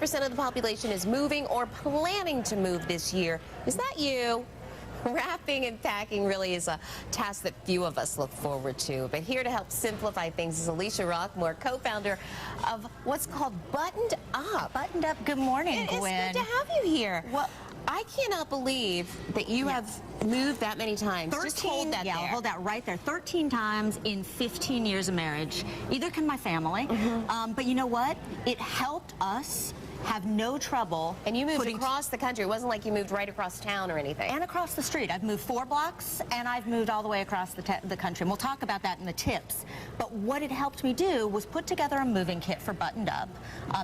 40% of the population is moving or planning to move this year. Is that you? Wrapping and packing really is a task that few of us look forward to. But here to help simplify things is Alicia Rockmore, co-founder of what's called Buttoned Up. Buttoned Up, good morning, Gwen. It's good to have you here. Well, I cannot believe that you have moved that many times. 13, just hold that there. Hold that right there. 13 times in 15 years of marriage. Either can my family, but you know what? It helped us have no trouble. And you moved across the country. It wasn't like you moved right across town or anything. And across the street. I've moved 4 blocks, and I've moved all the way across the country. And we'll talk about that in the tips. But what it helped me do was put together a moving kit for Buttoned Up.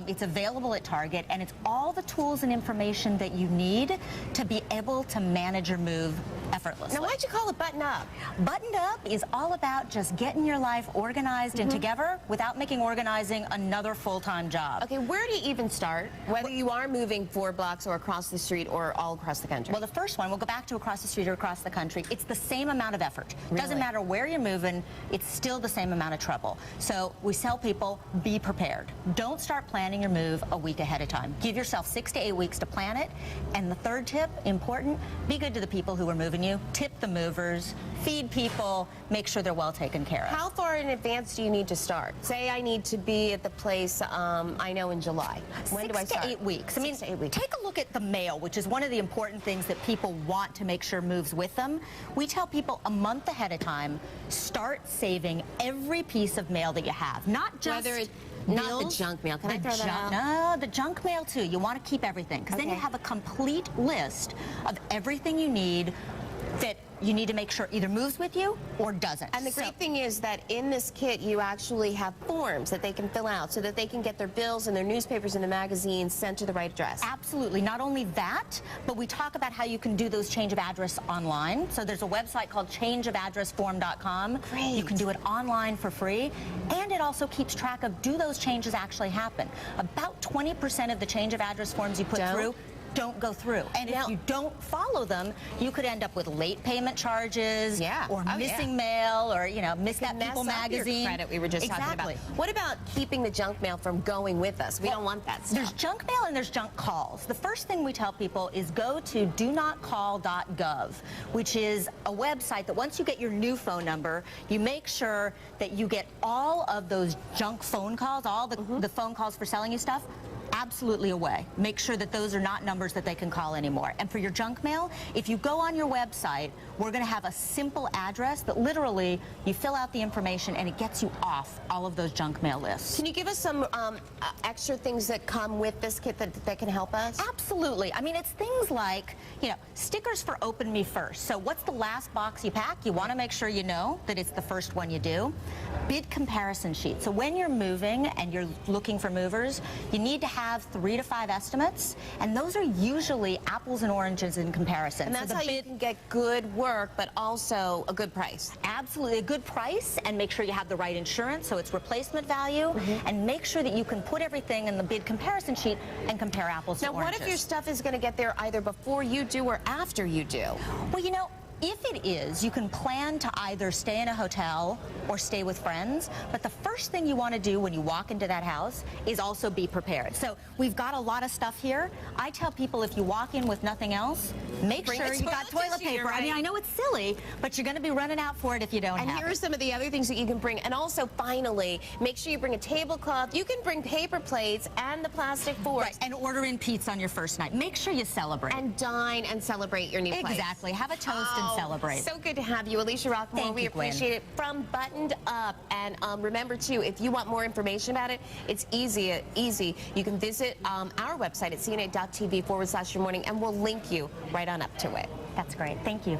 It's available at Target, and it's all the tools and information that you need to be able to manage your move effortlessly. Now, why'd you call it Button Up? Buttoned Up is all about just getting your life organized and together without making organizing another full-time job. Okay, where do you even start? Whether you are moving 4 blocks or across the street or all across the country? Well, the first one, we'll go back to across the street or across the country. It's the same amount of effort. Really? Doesn't matter where you're moving, it's still the same amount of trouble. So we tell people, be prepared. Don't start planning your move a week ahead of time. Give yourself 6 to 8 weeks to plan it. And the third tip, important, be good to the people who are moving you. Tip the movers, feed people, make sure they're well taken care of. How far in advance do you need to start? Say I need to be at the place, I know in July. When do I start? 6 to 8 weeks. I mean, 6 to 8 weeks. Take a look at the mail, which is one of the important things that people want to make sure moves with them. We tell people a month ahead of time, start saving every piece of mail that you have. Not just not the junk mail. Can I throw that out? No, the junk mail too. You want to keep everything, because then you have a complete list of everything you need that you need to make sure either moves with you or doesn't. And the great thing is that in this kit, you actually have forms that they can fill out so that they can get their bills and their newspapers and the magazines sent to the right address. Absolutely. Not only that, but we talk about how you can do those change of address online. So there's a website called changeofaddressform.com. Great. You can do it online for free. And it also keeps track of, do those changes actually happen? About 20% of the change of address forms you put through don't go through. And if you don't follow them, you could end up with late payment charges or missing mail, or, you know, miss that People magazine. Your credit we were just talking about. What about keeping the junk mail from going with us? We don't want that stuff. There's junk mail and there's junk calls. The first thing we tell people is go to donotcall.gov, which is a website that once you get your new phone number, you make sure that you get all of those junk phone calls, all the phone calls for selling you stuff, absolutely away. Make sure that those are not numbers that they can call anymore. And for your junk mail, if you go on your website, we're going to have a simple address that literally you fill out the information and it gets you off all of those junk mail lists. Can you give us some extra things that come with this kit that can help us? Absolutely. I mean, it's things like, you know, stickers for Open Me First. So what's the last box you pack? You want to make sure you know that it's the first one you do. Bid comparison sheet. So when you're moving and you're looking for movers, you need to have 3 to 5 estimates, and those are usually apples and oranges in comparison. And that's how you can get good work, but also a good price. Absolutely, a good price, and make sure you have the right insurance, so it's replacement value, and make sure that you can put everything in the bid comparison sheet and compare apples to oranges. Now, what if your stuff is going to get there either before you do or after you do? Well, you know, if it is, you can plan to either stay in a hotel or stay with friends, but the first thing you want to do when you walk into that house is also be prepared. So we've got a lot of stuff here. I tell people, if you walk in with nothing else, make sure you got toilet paper. Right? I mean, I know it's silly, but you're going to be running out for it if you don't have it. And here are some of the other things that you can bring. And also, finally, make sure you bring a tablecloth. You can bring paper plates and the plastic forks. Right, and order in pizza on your first night. Make sure you celebrate. And dine and celebrate your new place. Exactly. Have a toast and celebrate. So good to have you, Alicia Rockmore. We appreciate it. From Buttoned Up. And remember, too, if you want more information about it, it's easy. You can visit our website at cn8.tv/yourmorning, and we'll link you right on up to it. That's great. Thank you.